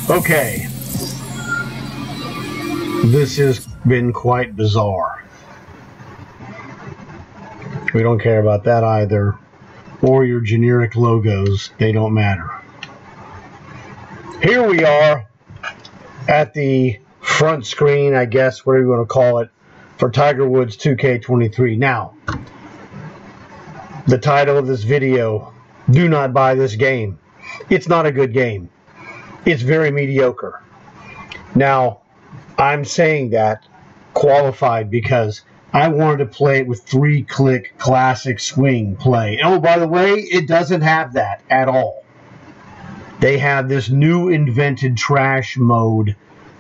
Okay. This has been quite bizarre. We don't care about that either. Or your generic logos. They don't matter. Here we are at the front screen, I guess, whatever you want to call it, for Tiger Woods 2K23. Now, the title of this video, do not buy this game. It's not a good game. It's very mediocre. Now, I'm saying that qualified because I wanted to play it with 3-click classic swing play. Oh, by the way, it doesn't have that at all. They have this new invented trash mode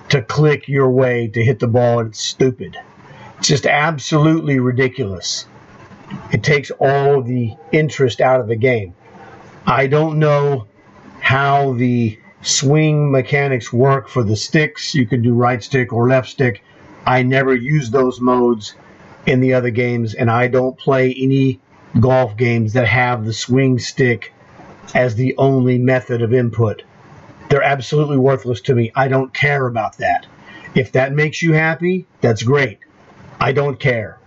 to click your way to hit the ball, and it's stupid. It's just absolutely ridiculous. It takes all the interest out of the game. I don't know how the swing mechanics work for the sticks. You can do right stick or left stick. I never use those modes in the other games, and I don't play any golf games that have the swing stick as the only method of input. They're absolutely worthless to me. I don't care about that. If that makes you happy, that's great. I don't care.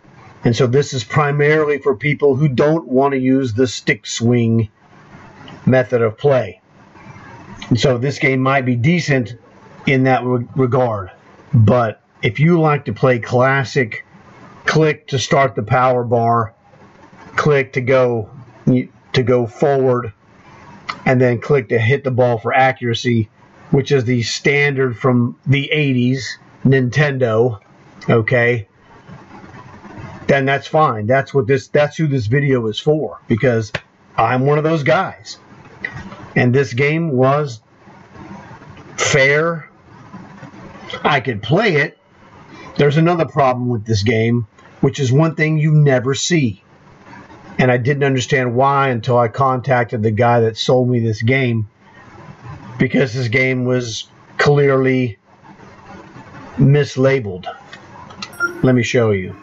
And so this is primarily for people who don't want to use the stick swing method of play. And so this game might be decent in that regard. But if you like to play classic, click to start the power bar, click to go forward, and then click to hit the ball for accuracy, which is the standard from the 80s Nintendo, okay, then that's fine. That's who this video is for, because I'm one of those guys. And this game was fair. I could play it. There's another problem with this game, which is one thing you never see. And I didn't understand why until I contacted the guy that sold me this game, because this game was clearly mislabeled. Let me show you.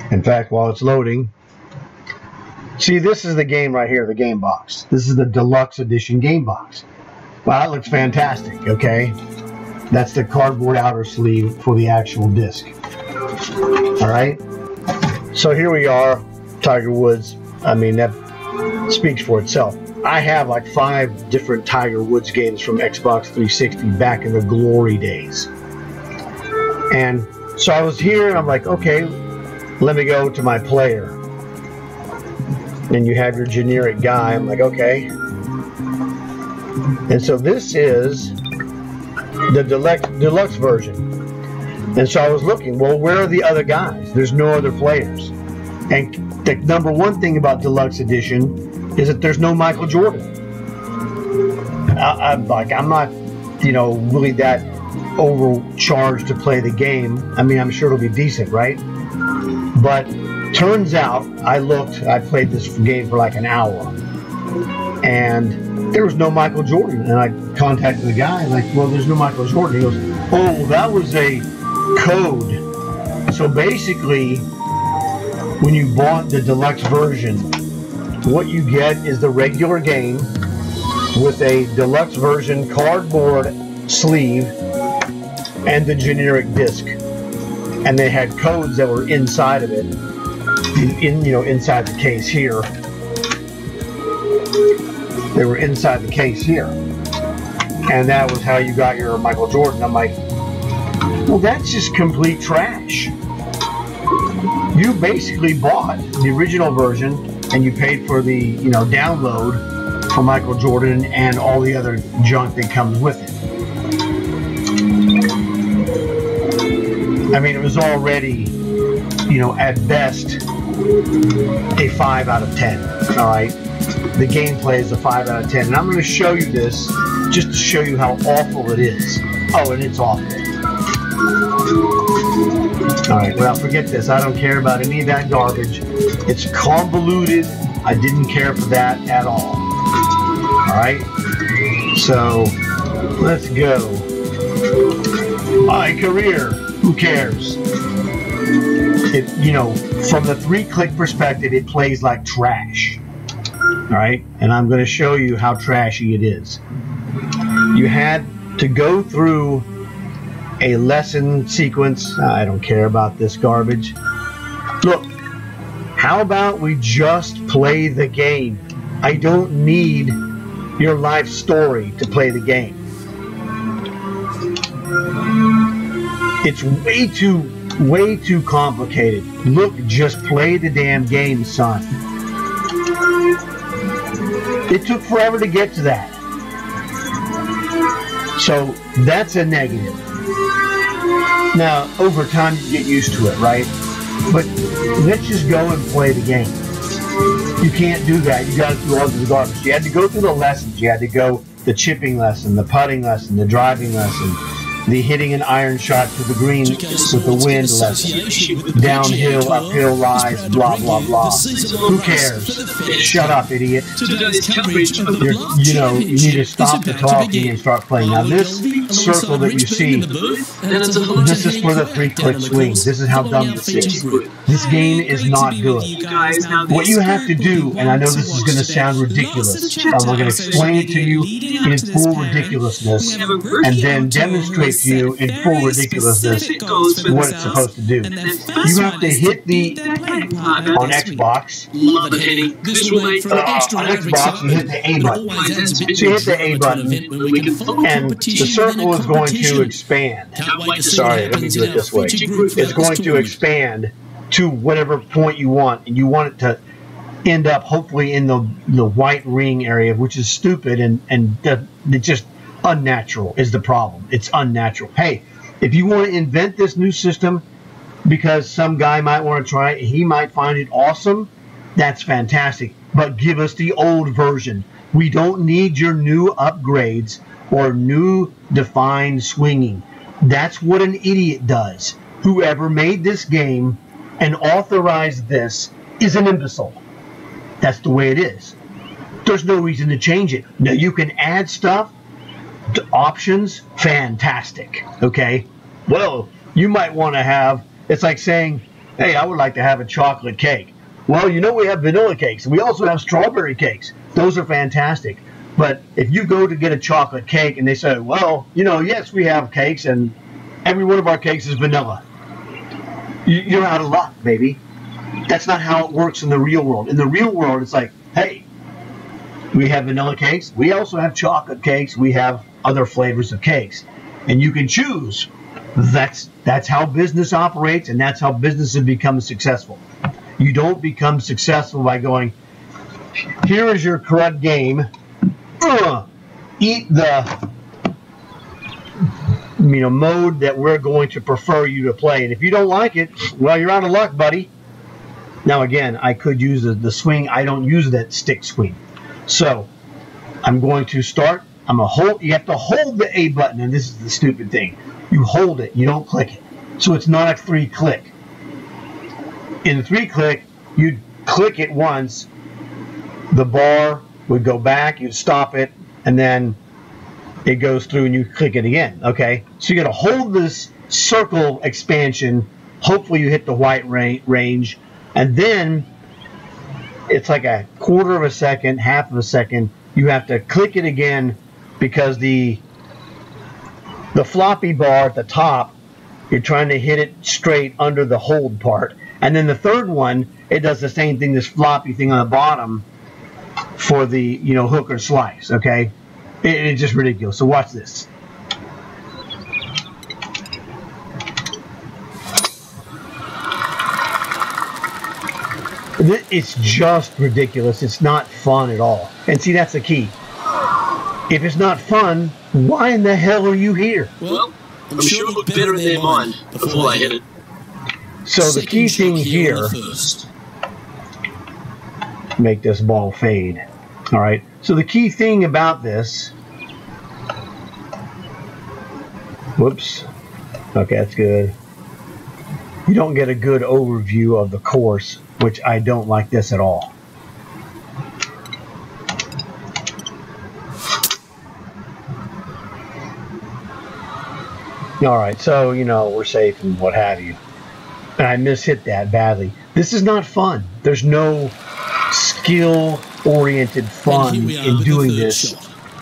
In fact, while it's loading, see, this is the game right here, the game box. This is the Deluxe Edition game box. Wow, that looks fantastic, okay? That's the cardboard outer sleeve for the actual disc. All right? So here we are, Tiger Woods. I mean, that speaks for itself. I have like 5 different Tiger Woods games from Xbox 360 back in the glory days. And so I was here, and I'm like, okay, let me go to my player. And you have your generic guy. I'm like, okay. And so this is the deluxe version. And so I was looking, well, where are the other guys? There's no other players. And the number one thing about Deluxe Edition is that there's no Michael Jordan. I'm not, really that overcharged to play the game. I mean, I'm sure it'll be decent, right? But turns out, I played this game for like an hour, and there was no Michael Jordan. And I contacted the guy, like, well, there's no Michael Jordan. He goes, oh, that was a code. So basically, when you bought the deluxe version, what you get is the regular game with a deluxe version cardboard sleeve and the generic disc. And they had codes that were inside of it, inside the case here. They were inside the case here. And that was how you got your Michael Jordan. I'm like, well, that's just complete trash. You basically bought the original version and you paid for the, download for Michael Jordan and all the other junk that comes with it. I mean, it was already, at best, a 5 out of 10, all right? The gameplay is a 5 out of 10. And I'm going to show you this just to show you how awful it is. Oh, and it's awful. All right, well, forget this. I don't care about any of that garbage. It's convoluted. I didn't care for that at all. All right? So, let's go. My career. Who cares? It, from the 3-click perspective, it plays like trash. All right, and I'm going to show you how trashy it is. You had to go through a lesson sequence. I don't care about this garbage. Look, how about we just play the game? I don't need your life story to play the game. It's way too complicated. Look, just play the damn game, son. It took forever to get to that. So that's a negative. Now, over time, you get used to it, right? But let's just go and play the game. You can't do that. You got to do all the garbage. You had to go through the lessons. You had to go the chipping lesson, the putting lesson, the driving lesson, the hitting an iron shot to the green with the wind lesson, downhill, uphill lies, blah, blah, blah. Who cares? Shut up, idiot. You need to stop the talking and start playing. Now, this circle that you see, this is for the 3-click swings. This is how dumb this is. This game is not good. What you have to do, and I know this is going to sound ridiculous, but we're going to explain it to you in full ridiculousness, and then demonstrate to you in full ridiculousness what it's supposed to do. You have to hit the, on Xbox, on Xbox you hit the A button. So you hit the A button, and the circle is going to expand. Sorry, let me do it this way. It's going to expand to whatever point you want, and you want it to end up hopefully in the white ring area, which is stupid and it's just unnatural is the problem. It's unnatural. Hey, if you want to invent this new system because some guy might want to try it, he might find it awesome, that's fantastic. But give us the old version. We don't need your new upgrades or new defined swinging. That's what an idiot does. Whoever made this game and authorized this is an imbecile. That's the way it is. There's no reason to change it. Now, you can add stuff to options, fantastic. Okay? Well, you might want to have, it's like saying, hey, I would like to have a chocolate cake. Well, we have vanilla cakes. We also have strawberry cakes. Those are fantastic. But if you go to get a chocolate cake and they say, well, yes, we have cakes and every one of our cakes is vanilla, you're out of luck, baby. That's not how it works in the real world. In the real world, it's like, hey, we have vanilla cakes. We also have chocolate cakes. We have other flavors of cakes. And you can choose. That's how business operates, and that's how businesses become successful. You don't become successful by going, here is your crud game. Eat the mode that we're going to prefer you to play. And if you don't like it, well, you're out of luck, buddy. Now, again, I could use the swing. I don't use that stick swing. So I'm going to start. I'm going to hold. You have to hold the A button, and this is the stupid thing. You hold it. You don't click it. So it's not a 3-click. In the 3-click, you'd click it once. The bar would go back. You'd stop it, and then it goes through, and you click it again. Okay? So you got to hold this circle expansion. Hopefully you hit the white range. And then it's like a quarter of a second, half of a second. You have to click it again because the floppy bar at the top, you're trying to hit it straight under the hold part. And then the third one, it does the same thing, this floppy thing on the bottom for the hook or slice. Okay, it's just ridiculous. So watch this. It's just ridiculous. It's not fun at all. And see, that's the key. If it's not fun, why in the hell are you here? Well, I'm sure it looked better in their mind before I hit it. So the key thing here, make this ball fade. All right. So the key thing about this, whoops. Okay, that's good. You don't get a good overview of the course, which I don't like this at all. All right, so, we're safe and what have you. And I mishit that badly. This is not fun. There's no skill oriented fun in doing this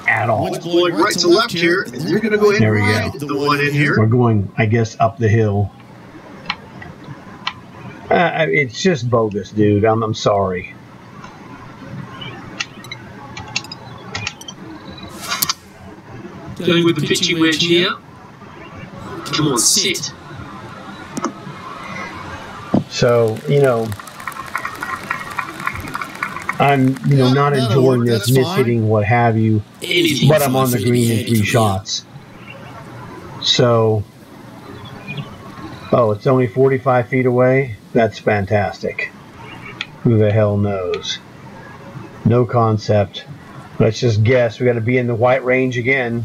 at all. One's blowing right to left here, and you're going to go ahead and ride the one in here. We're going, I guess, up the hill. It's just bogus, dude. I'm sorry. Going with the pitching wedge here. Come on, sit. So, you know, I'm, not enjoying this, mis-hitting, what have you, but I'm on the green in 3 shots. So, oh, it's only 45 feet away? That's fantastic. Who the hell knows? No concept. Let's just guess. We got to be in the white range again.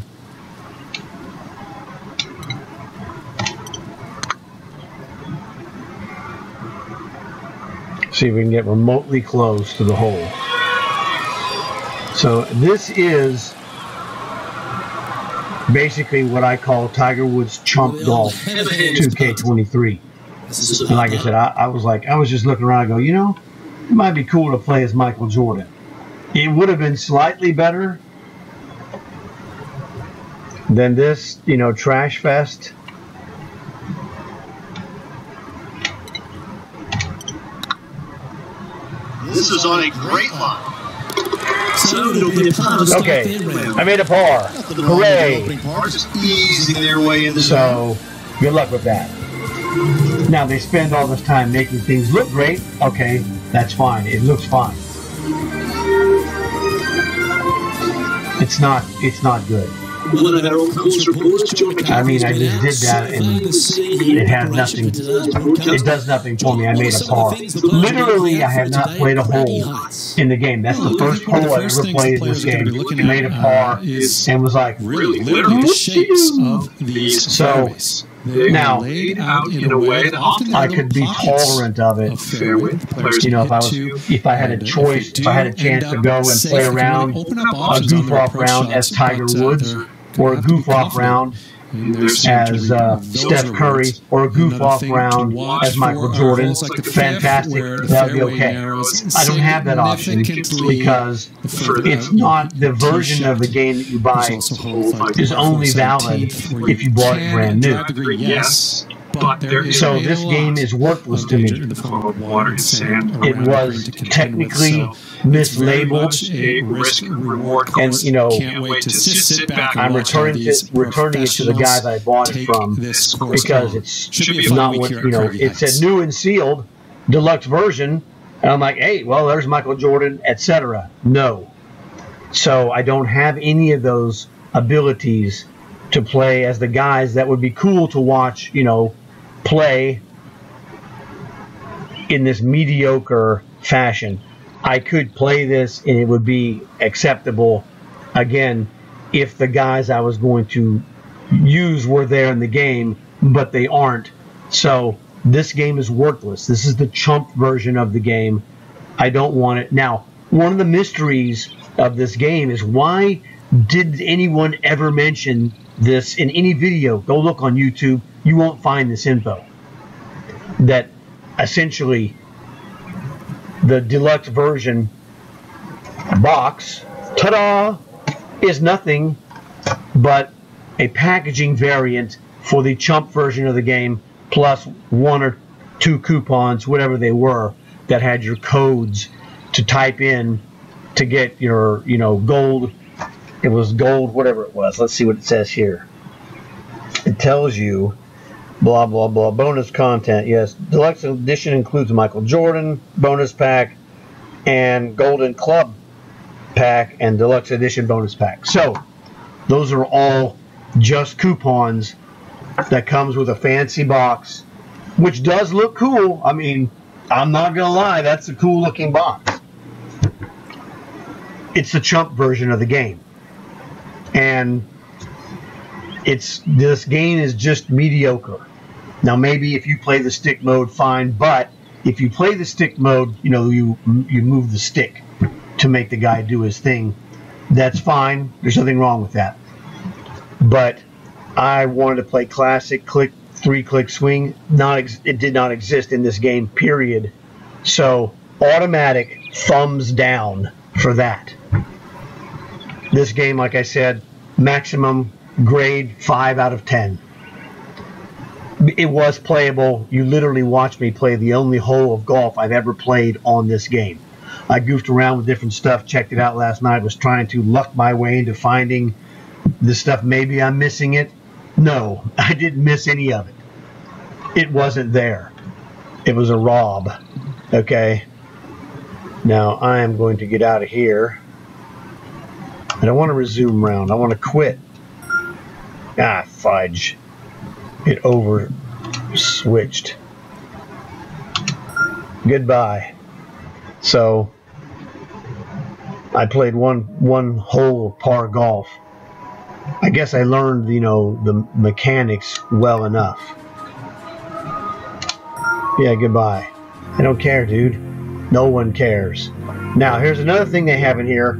See if we can get remotely close to the hole. So this is basically what I call Tiger Woods Chump Golf 2K23. And like I said, I was just looking around and go, it might be cool to play as Michael Jordan. It would have been slightly better than this, trash fest. This is on a great line. Okay, I made a par. Hooray! Just easing their way into. So, good luck with that. Now, they spend all this time making things look great. Okay, that's fine. It looks fine. It's not good. I mean, I just did that and it has nothing. It does nothing for me. I made a par. Literally, I have not played a hole in the game. That's the first hole I ever played in this game. I made a par and was like, really literally the shapes of these fairways. Now, out in a way that I could be tolerant of it. If I had a choice, if I had a chance to go and play around a goof-off round as Tiger Woods, or a goof-off round as Steph Curry, or a goof-off round as Michael Jordan, fantastic, that would be okay. I don't have that option because it's not the version of the game that you buy is only valid if you bought it brand new. Yes. But so this game is worthless to me. It was technically mislabeled, and I'm returning it to the guy that I bought it from because it's not what it said new and sealed, deluxe version, and I'm like, hey, well, there's Michael Jordan, etc. No, so I don't have any of those abilities to play as the guys that would be cool to watch, play in this mediocre fashion. I could play this and it would be acceptable, again, if the guys I was going to use were there in the game, but they aren't. So this game is worthless. This is the chump version of the game. I don't want it. Now, one of the mysteries of this game is why did anyone ever mention this in any video? Go look on YouTube. You won't find this info. That essentially the deluxe version box, ta-da, is nothing but a packaging variant for the chump version of the game, plus 1 or 2 coupons, whatever they were, that had your codes to type in to get your, gold. It was gold, whatever it was. Let's see what it says here. It tells you, blah, blah, blah, bonus content. Yes, deluxe edition includes Michael Jordan bonus pack and golden club pack and deluxe edition bonus pack. So those are all just coupons that comes with a fancy box, which does look cool. I mean, I'm not going to lie, that's a cool looking box. It's the chump version of the game. And this game is just mediocre. Now, maybe if you play the stick mode, fine. But if you play the stick mode, you move the stick to make the guy do his thing. That's fine. There's nothing wrong with that. But I wanted to play classic click, 3-click swing. It did not exist in this game, period. So automatic thumbs down for that. This game, like I said, maximum grade 5 out of 10. It was playable. You literally watched me play the only hole of golf I've ever played on this game. I goofed around with different stuff, checked it out last night, was trying to luck my way into finding this stuff. Maybe I'm missing it. No, I didn't miss any of it. It wasn't there. It was a rob. Okay. Now I am going to get out of here. I don't want to resume round. I want to quit. Ah, fudge. It over switched. Goodbye. So I played one hole of par golf. I guess I learned, you know, the mechanics well enough. Yeah, goodbye. I don't care, dude. No one cares. Now, here's another thing they have in here,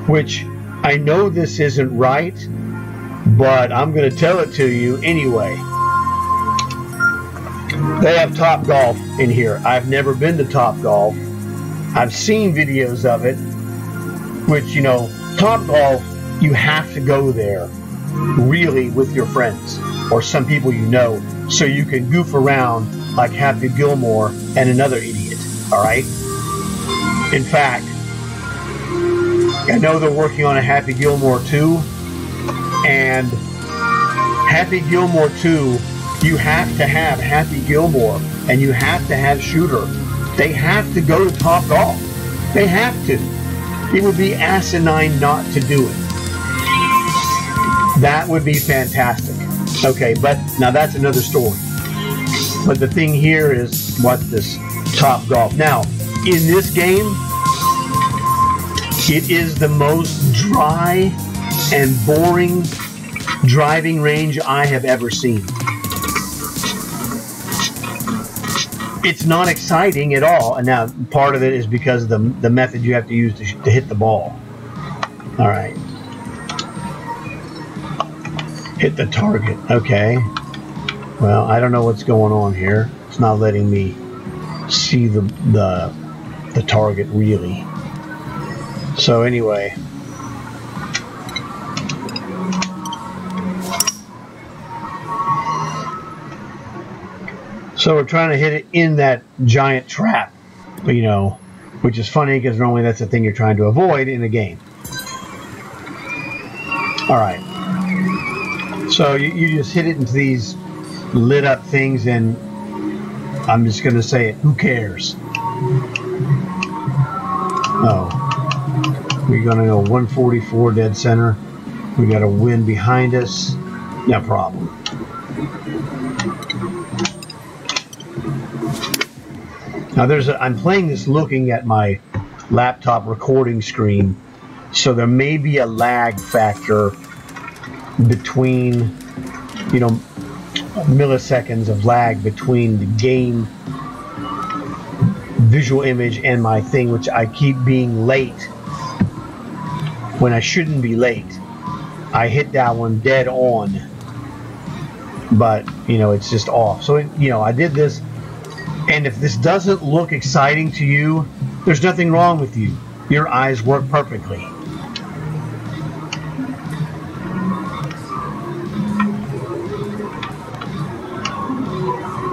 which I know this isn't right, but I'm going to tell it to you anyway. They have Top Golf in here. I've never been to Top Golf. I've seen videos of it, which, you know, Top Golf, you have to go there really with your friends or some people you know so you can goof around like Happy Gilmore and another idiot, all right? In fact, I know they're working on a Happy Gilmore 2, and Happy Gilmore 2, you have to have Happy Gilmore and you have to have Shooter. They have to go to Top Golf. They have to. It would be asinine not to do it. That would be fantastic. Okay, but now that's another story. But the thing here is what this Top Golf. Now, in this game, it is the most dry and boring driving range I have ever seen. It's not exciting at all. And now part of it is because of the method you have to use to hit the ball. All right. Hit the target. Okay. Well, I don't know what's going on here. It's not letting me see the target really. So anyway. So we're trying to hit it in that giant trap, you know, which is funny because normally that's the thing you're trying to avoid in a game. All right. So you just hit it into these lit up things, and I'm just going to say it. Who cares? Oh, we're going to go 144 dead center. We got a wind behind us. No problem. Now I'm playing this looking at my laptop recording screen, so there may be a lag factor between, you know, milliseconds of lag between the game visual image and my thing, which I keep being late when I shouldn't be late. I hit that one dead on, but, you know, it's just off. So, you know, I did this. And if this doesn't look exciting to you, there's nothing wrong with you. Your eyes work perfectly.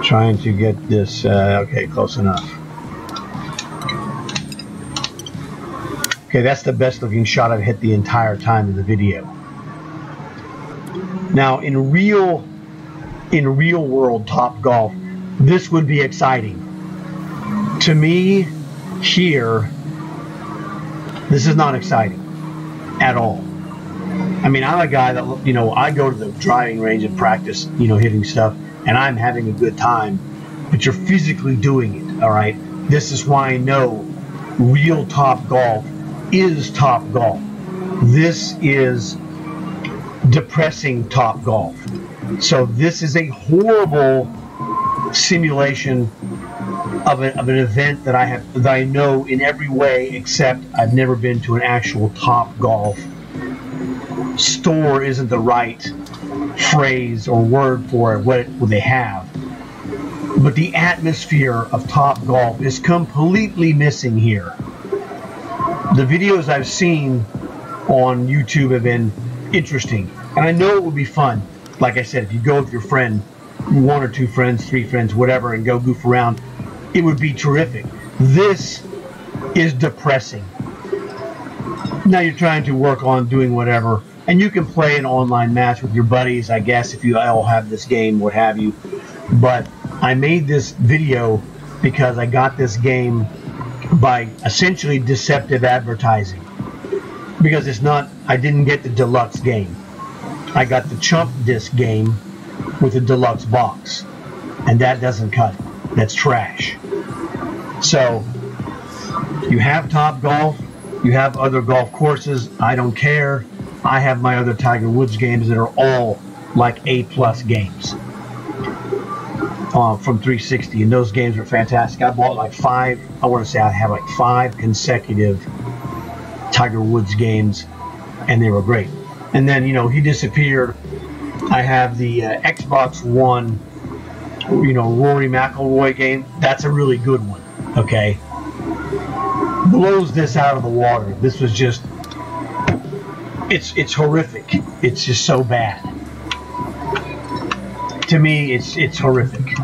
Trying to get this, okay, close enough. Okay, that's the best looking shot I've hit the entire time in the video. Now, in real world Top Golf, this would be exciting. To me, here, this is not exciting at all. I mean, I'm a guy that, you know, I go to the driving range and practice, you know, hitting stuff, and I'm having a good time, but you're physically doing it, all right? This is why I know real Top Golf is Top Golf. This is depressing Top Golf. So this is a horrible simulation of an event that I know in every way, except I've never been to an actual Top Golf store. Isn't the right phrase or word for it, what they have. But the atmosphere of Top Golf is completely missing here. the videos I've seen on YouTube have been interesting, and I know it would be fun. Like I said, if you go with your friend, 1 or 2 friends, 3 friends, whatever, and go goof around, it would be terrific. This is depressing. Now you're trying to work on doing whatever, and you can play an online match with your buddies, I guess, if you all have this game, what have you. But I made this video because I got this game by essentially deceptive advertising. Because it's not, I didn't get the deluxe game. I got the chump disc game with a deluxe box, and that doesn't cut it. That's trash. So you have Top Golf, you have other golf courses, I don't care. I have my other Tiger Woods games that are all like A+ games from 360, and those games are fantastic. I bought like 5, I want to say I have like 5 consecutive Tiger Woods games, and they were great. And then, you know, he disappeared. I have the Xbox One, you know, Rory McIlroy game. That's a really good one, okay? Blows this out of the water. This was just, it's horrific. It's just so bad. To me, it's horrific.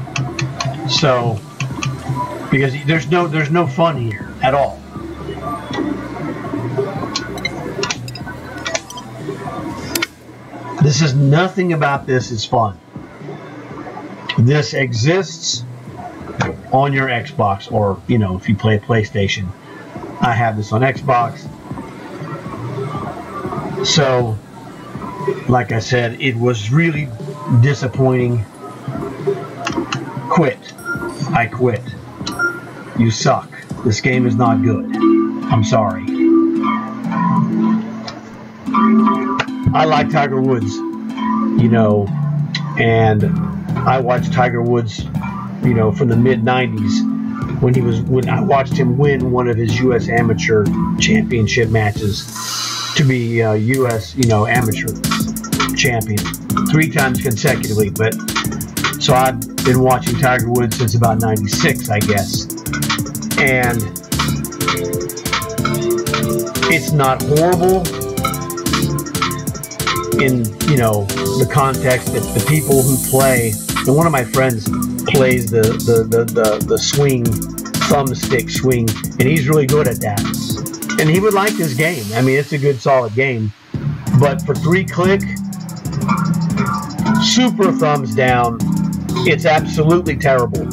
So, because there's no fun here at all. This is nothing about this is fun. This exists on your Xbox, or, you know, if you play PlayStation. I have this on Xbox. So, like I said, it was really disappointing. Quit. I quit. You suck. This game is not good. I'm sorry. I like Tiger Woods, you know, and I watched Tiger Woods, you know, from the mid-90s when I watched him win one of his U.S. Amateur Championship matches to be U.S., you know, Amateur champion 3 times consecutively. But so I've been watching Tiger Woods since about '96, I guess, and it's not horrible in, you know, the context that the people who play, and one of my friends plays the swing, thumbstick swing, and he's really good at that. And he would like this game. I mean, it's a good, solid game. But for 3-click, super thumbs down. It's absolutely terrible.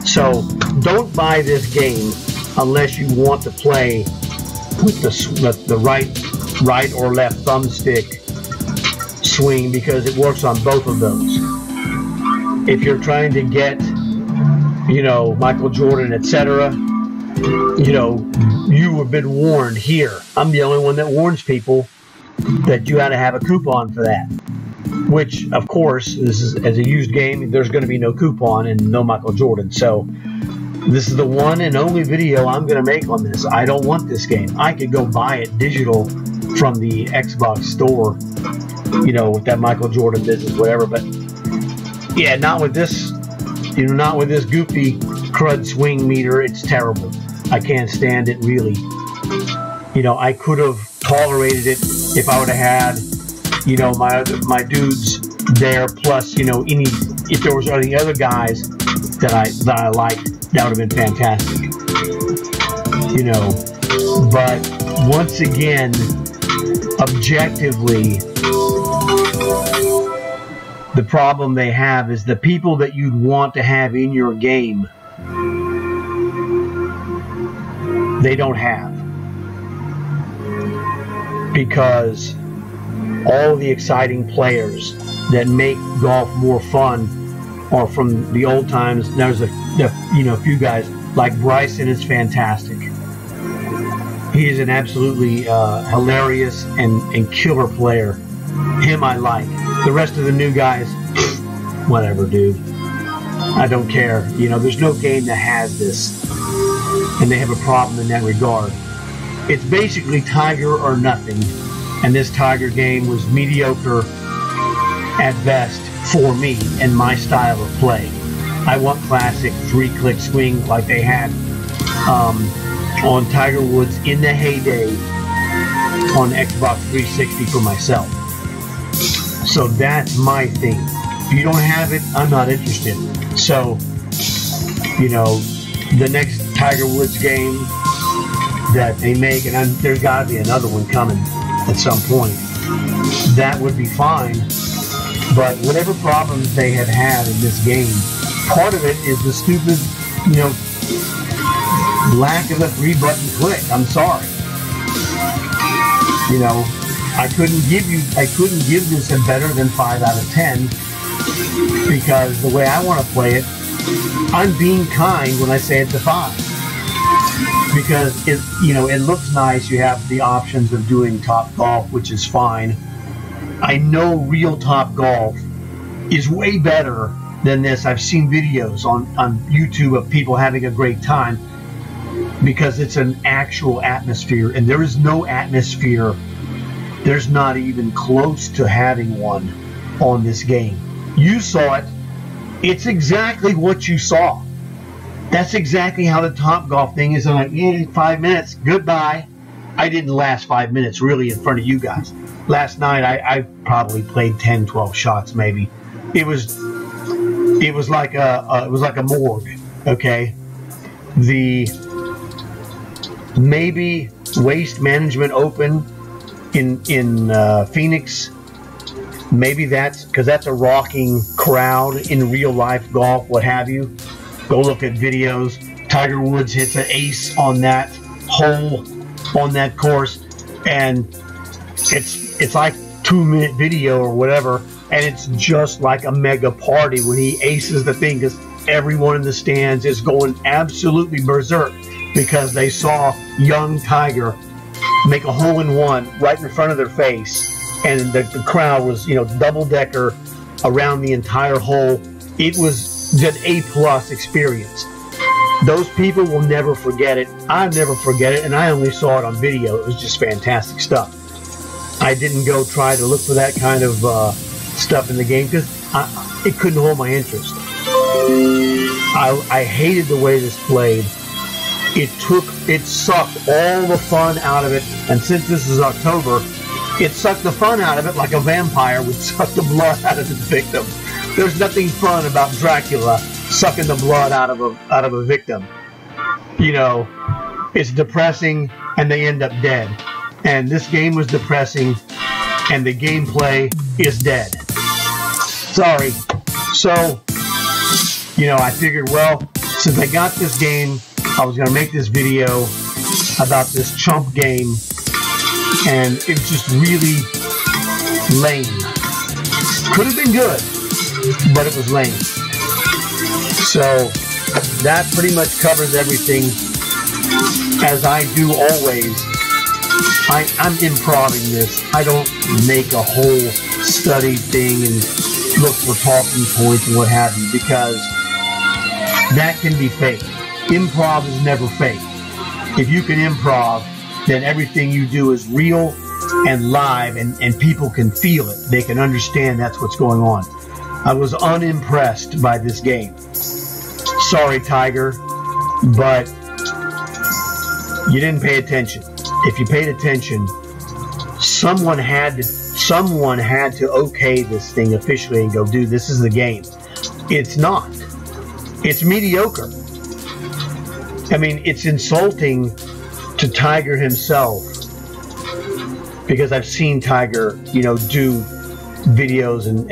So don't buy this game unless you want to play with the right or left thumbstick swing, because it works on both of those. If you're trying to get, you know, Michael Jordan, etc., you know, you have been warned here. I'm the only one that warns people that you got to have a coupon for that. Which, of course, this is, as a used game, there's going to be no coupon and no Michael Jordan. So this is the one and only video I'm going to make on this. I don't want this game. I could go buy it digital from the Xbox store, you know, with that Michael Jordan business, whatever. But yeah, not with this, you know, not with this goofy crud swing meter. It's terrible. I can't stand it, really. You know, I could have tolerated it if I would have had, you know, my dudes there, plus, you know, if there was any other guys that I liked, that would have been fantastic. You know, but once again, objectively, the problem they have is the people that you'd want to have in your game, they don't have. Because all the exciting players that make golf more fun are from the old times. There's a few guys like Bryson is fantastic. He is an absolutely hilarious and killer player. Him I like. The rest of the new guys, whatever, dude. I don't care. You know, there's no game that has this, and they have a problem in that regard. It's basically Tiger or nothing, and this Tiger game was mediocre at best for me and my style of play. I want classic 3-click swing like they had on Tiger Woods in the heyday on Xbox 360 for myself. So that's my thing. If you don't have it, I'm not interested. So, you know, the next Tiger Woods game that they make, and there's got to be another one coming at some point, that would be fine. But whatever problems they have had in this game, part of it is the stupid, you know, lack of a 3-button click. I'm sorry. You know, I couldn't give this a better than 5 out of 10 because the way I want to play it, I'm being kind when I say it's a 5. Because it, you know, it looks nice. You have the options of doing Top Golf, which is fine. I know real Top Golf is way better than this. I've seen videos on YouTube of people having a great time because it's an actual atmosphere, and there is no atmosphere. There's not even close to having one on this game. You saw it. It's exactly what you saw. That's exactly how the Top Golf thing is. I'm like, yeah, 5 minutes, goodbye. I didn't last 5 minutes really in front of you guys. Last night I probably played 10, 12 shots maybe. It was like a morgue. Okay, the maybe Waste Management Open in Phoenix. Maybe that's because that's a rocking crowd in real life golf, what have you. Go look at videos. Tiger Woods hits an ace on that hole on that course, and it's like 2-minute video or whatever, and it's just like a mega party when he aces the thing because everyone in the stands is going absolutely berserk because they saw young Tiger make a hole-in-one right in front of their face, and the crowd was, you know, double-decker around the entire hole. It was an A+ experience. Those people will never forget it. I'll never forget it, and I only saw it on video. It was just fantastic stuff. I didn't go try to look for that kind of stuff in the game because it couldn't hold my interest. I hated the way this played. It sucked all the fun out of it, and since this is October, it sucked the fun out of it like a vampire would suck the blood out of its victim. There's nothing fun about Dracula sucking the blood out of a victim. You know, it's depressing, and they end up dead. And this game was depressing, and the gameplay is dead. Sorry. So, you know, I figured, well, since I got this game, I was going to make this video about this chump game, and it was just really lame. Could have been good, but it was lame. So that pretty much covers everything. As I do always, I'm improving this. I don't make a whole study thing and look for talking points and what have you, because that can be fake. Improv is never fake. If you can improv, then everything you do is real and live, and people can feel it. They can understand that's what's going on. I was unimpressed by this game. Sorry, Tiger, but you didn't pay attention. If you paid attention, someone had to okay this thing officially and go, dude, this is the game. It's not. It's mediocre. I mean, it's insulting to Tiger himself, because I've seen Tiger, you know, do videos and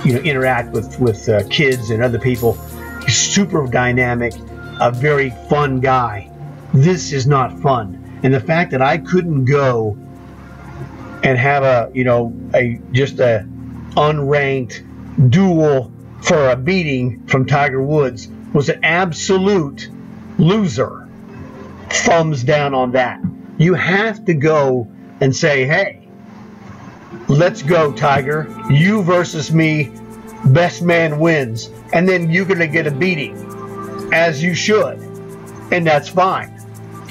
you know, interact with kids and other people. He's super dynamic, a very fun guy. This is not fun. And the fact that I couldn't go and have just a unranked duel for a beating from Tiger Woods was an absolute loser. Thumbs down on that. You have to go and say, hey, let's go, Tiger. You versus me, best man wins. And then you're going to get a beating, as you should. And that's fine.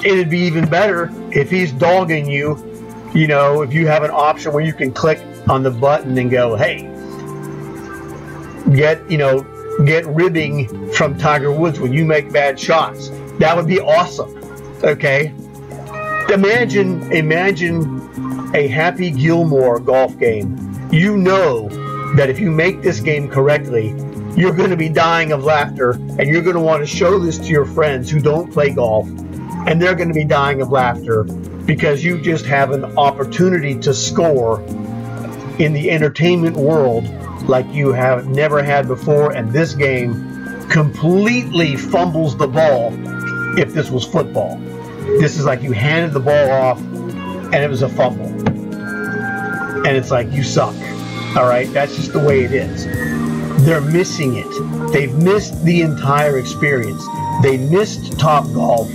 It'd be even better if he's dogging you, you know, if you have an option where you can click on the button and go, hey, get ribbing from Tiger Woods when you make bad shots. That would be awesome. Okay? Imagine a Happy Gilmore golf game. You know that if you make this game correctly, you're going to be dying of laughter, and you're going to want to show this to your friends who don't play golf, and they're going to be dying of laughter because you just have an opportunity to score in the entertainment world like you have never had before, and this game completely fumbles the ball. If this was football, this is like you handed the ball off and it was a fumble, and it's like, you suck. All right, that's just the way it is. They're missing it. They've missed the entire experience. They missed Top Golf.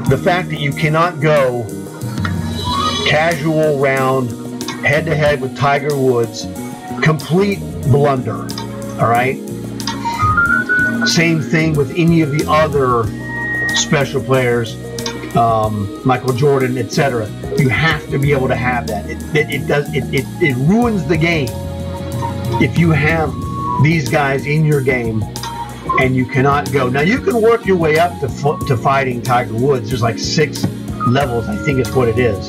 The fact that you cannot go casual round head-to-head with Tiger Woods, complete blunder. All right. Same thing with any of the other special players, Michael Jordan, etc. You have to be able to have that. It ruins the game if you have these guys in your game and you cannot go. Now you can work your way up to fighting Tiger Woods. There's like 6 levels, I think is what it is.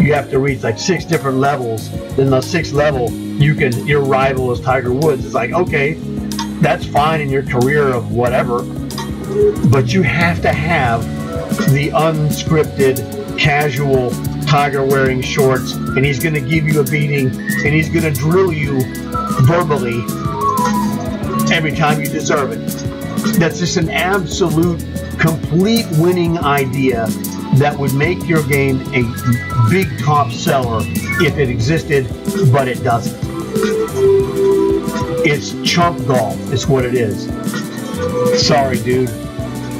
You have to reach like 6 different levels. Then the 6th level, your rival is Tiger Woods. It's like, okay, that's fine in your career of whatever, but you have to have the unscripted, casual Tiger wearing shorts, and he's going to give you a beating, and he's going to drill you verbally every time you deserve it. That's just an absolute, complete winning idea that would make your game a big top seller if it existed, but it doesn't. It's chump golf, is what it is. Sorry, dude.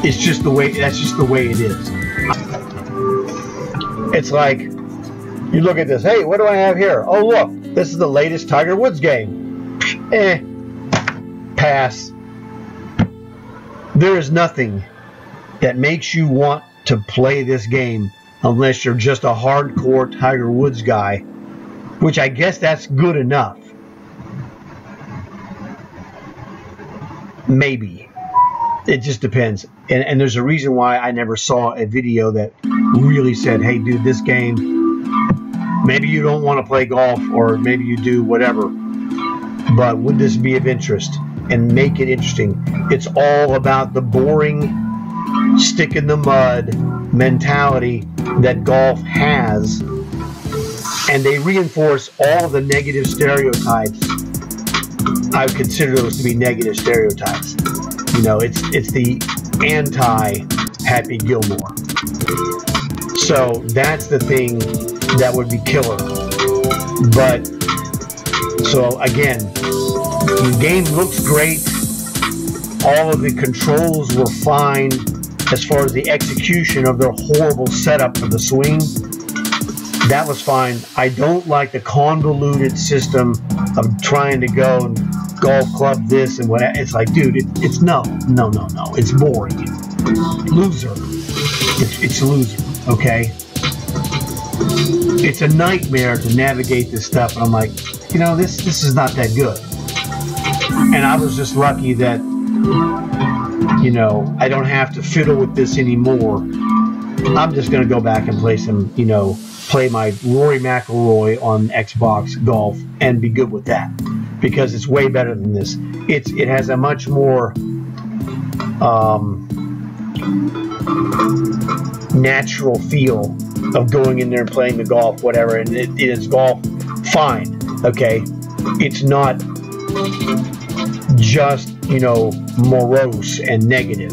It's just the way, that's just the way it is. It's like, you look at this, hey, what do I have here? Oh, look, this is the latest Tiger Woods game. Pass. There is nothing that makes you want to play this game unless you're just a hardcore Tiger Woods guy, which I guess that's good enough. Maybe. It just depends. And there's a reason why I never saw a video that really said, hey, dude, this game, maybe you don't want to play golf, or maybe you do, whatever, but would this be of interest? And make it interesting. It's all about the boring, stick in the mud mentality that golf has, and they reinforce all of the negative stereotypes. I would consider those to be negative stereotypes. You know, it's the anti-Happy Gilmore. So that's the thing that would be killer. But, so again, the game looks great. All of the controls were fine as far as the execution of their horrible setup for the swing. That was fine. I don't like the convoluted system of trying to go and golf club this and whatever. It's like, dude, it's no. It's boring. Loser. It's a loser, okay? It's a nightmare to navigate this stuff, and I'm like, you know, this is not that good. And I was just lucky that, you know, I don't have to fiddle with this anymore. I'm just going to go back and play some, you know, play my Rory McIlroy on Xbox Golf and be good with that, because it's way better than this. It has a much more natural feel of going in there and playing the golf, whatever, and it is golf fine, okay? It's not just, you know, morose and negative.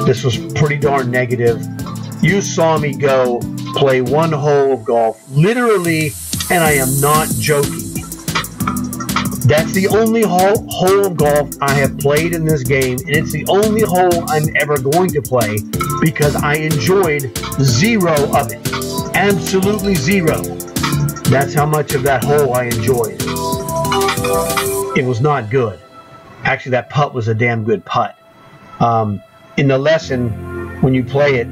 This was pretty darn negative. You saw me go play one hole of golf, literally, and I am not joking. That's the only hole of golf I have played in this game, and it's the only hole I'm ever going to play because I enjoyed zero of it. Absolutely zero. That's how much of that hole I enjoyed. It was not good. Actually, that putt was a damn good putt. In the lesson, when you play it,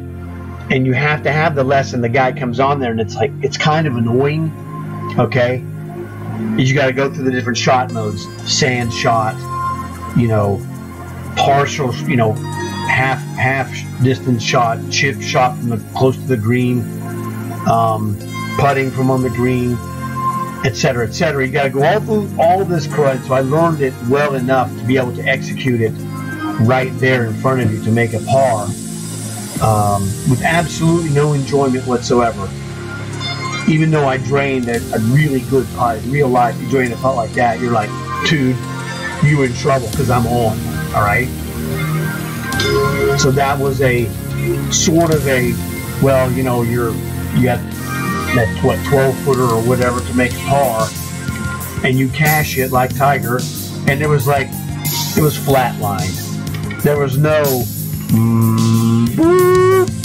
and you have to have the lesson, the guy comes on there, and it's like, it's kind of annoying, okay? You got to go through the different shot modes. Sand shot, you know, partial, you know, half distance shot, chip shot from close to the green, putting from on the green, etc., etc. You got to go all through all this crud. So I learned it well enough to be able to execute it right there in front of you to make a par with absolutely no enjoyment whatsoever. Even though I drained a really good putt in real life, you drain a putt like that, you're like, dude, you in trouble because I'm on. All right. So that was a sort of a, well, you know, you got that 12-footer or whatever to make a par, and you cash it like Tiger, and it was flatlined. There was no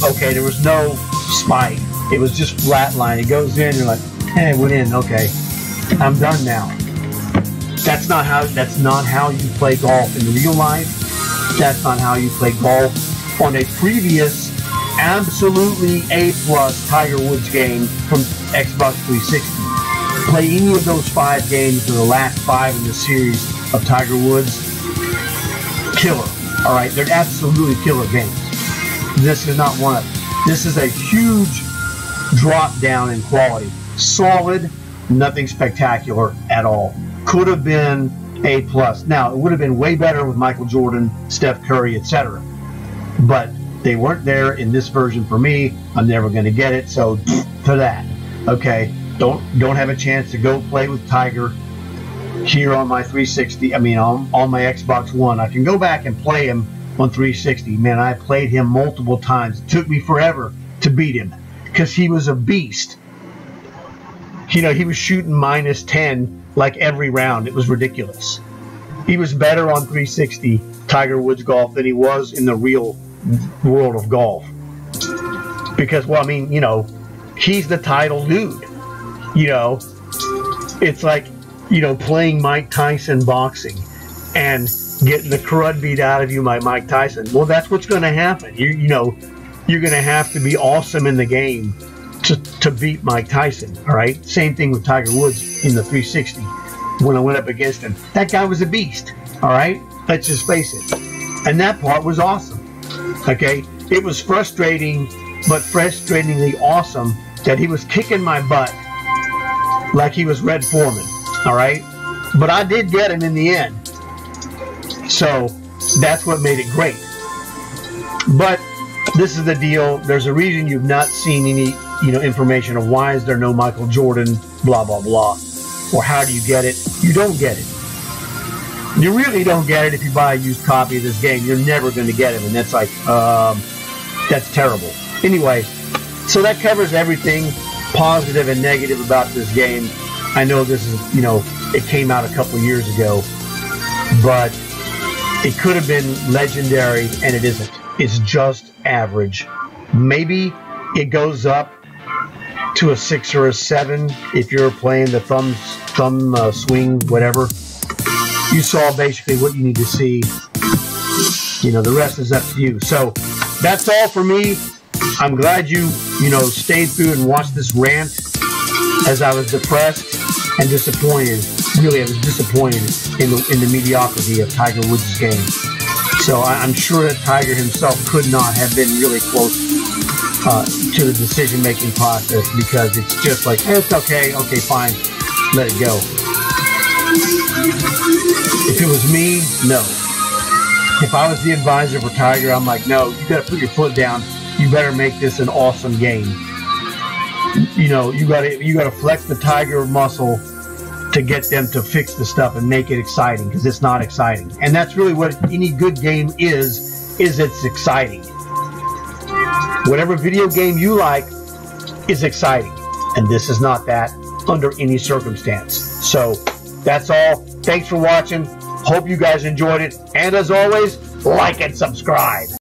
okay, there was no spike. It was just flatline. It goes in, you're like, hey, it went in, okay, I'm done now. That's not how you play golf in real life. That's not how you play golf on a previous absolutely A+ Tiger Woods game from Xbox 360. Play any of those 5 games or the last 5 in the series of Tiger Woods. Killer. All right, they're absolutely killer games. This is not one of them. This is a huge drop down in quality. Solid, nothing spectacular at all. Could have been A+. Now, it would have been way better with Michael Jordan, Steph Curry, etc. But they weren't there in this version for me. I'm never going to get it, so to that. Okay, don't have a chance to go play with Tiger here on my 360. I mean, on my Xbox One. I can go back and play him on 360. Man, I played him multiple times. It took me forever to beat him because he was a beast. You know, he was shooting -10 like every round. It was ridiculous. He was better on 360 Tiger Woods golf than he was in the real world of golf. Because, well, I mean, you know, he's the title dude. You know, it's like, you know, playing Mike Tyson boxing and getting the crud beat out of you by Mike Tyson. Well, that's what's going to happen. You know, you're going to have to be awesome in the game to beat Mike Tyson. All right. Same thing with Tiger Woods in the 360 when I went up against him. That guy was a beast. All right. Let's just face it. And that part was awesome. Okay. It was frustrating, but frustratingly awesome that he was kicking my butt like he was Red Foreman. All right. But I did get him in the end. So that's what made it great. But this is the deal. There's a reason you've not seen any, you know, information of why is there no Michael Jordan, blah, blah, blah. Or how do you get it? You don't get it. You really don't get it if you buy a used copy of this game. You're never going to get him. And that's like, that's terrible. Anyway, so that covers everything positive and negative about this game. I know this is, you know, it came out a couple years ago, but it could have been legendary, and it isn't. It's just average. Maybe it goes up to a 6 or a 7 if you're playing the thumb swing, whatever. You saw basically what you need to see. You know, the rest is up to you. So that's all for me. I'm glad you know, stayed through and watched this rant as I was depressed and disappointed. Really, I was disappointed in the mediocrity of Tiger Woods' game. So I'm sure that Tiger himself could not have been really close to the decision-making process, because it's just like, it's okay, fine, let it go. If it was me, no. If I was the advisor for Tiger, I'm like, no, you got to put your foot down. You better make this an awesome game. You know, you got to flex the Tiger muscle to get them to fix the stuff and make it exciting, because it's not exciting. And that's really what any good game is it's exciting. Whatever video game you like is exciting. And this is not that under any circumstance. So that's all. Thanks for watching. Hope you guys enjoyed it. And as always, like and subscribe.